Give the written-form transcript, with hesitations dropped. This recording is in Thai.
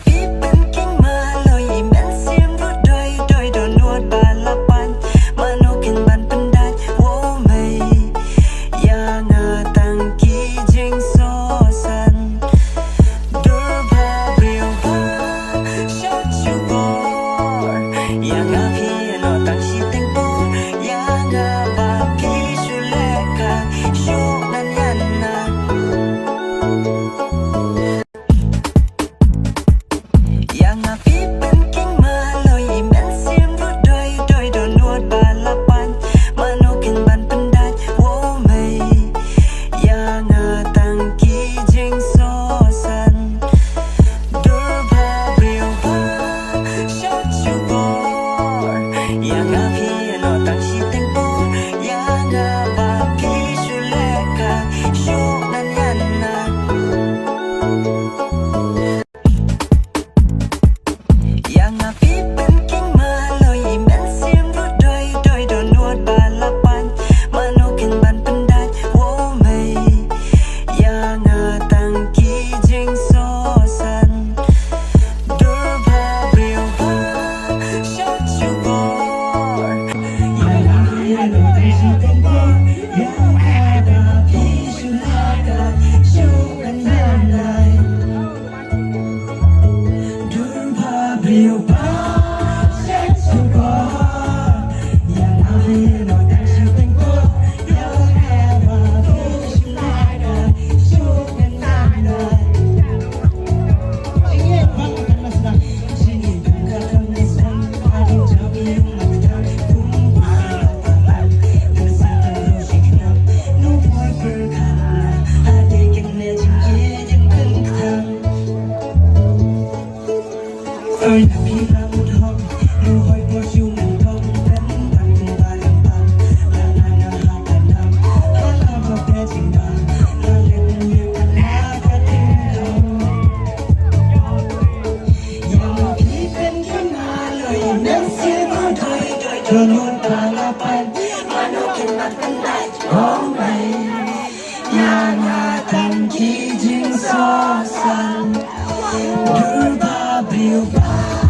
พี่เป็นกิ่งมาลอยแม่นเสียมรู้โดยโดนนวดบาละปันมาโนกินบันปันได้โว้ไม่ยางาตังกีจิงโซซันดูบาเรียวบาชัดชูบอยางาพี่โนตังชีเต็งโบยางาบาพี่ชูเลกาชูนันยันนายังอาพี่เป็นกิ่งมาลอยแม่นเสียมรู้โดยโดนนวดบาละปันมาโนกินบันปันได้โว้ไม่ยังอาตังกีจิงโซซันดูบาเรียวบาชัดชูบอยยังอาพี่โนตังชีเต็งโบยังอาบาพี่ชูเลกาชูนันยันนายังอาพี่เป็นกิ่งมาลอยแม่นเสียมรู้โดยโดนนวดบาละปันมาโนกินบันปันได้โว้ไม่ยังอาตังกีจิงโซซันดูบาเรียวบาชัดชูบอยยังอาพี่โนตังชีเต็งโบยังอาบาพี่ชูเลกาชูนันยันนาดูบาเรียวบาชัดชูบอยยังอาพี่โนตังชีเต็งโบยังอาบาพี่ชูเลกาชูนันยันนาingin bangkan masnah sini bukan lisan ada jawi yang ada kumpul talam bersama rosiknam nuai berkala ada kena cinye yang tentang ơi là khi ra một hôm nuai bersiu mentong dan tanggung balang bang la la la ha ta nam ha la ma pe cinta la le le la ka tinggalยังพี่เป็นกิ่งมาลอยแม่นเสียมรู้โดยนวดบาละปันมาโนกินบันปันได้โว้ไม่ยังอาตังกีจิงโซซันดูบาเรียวบา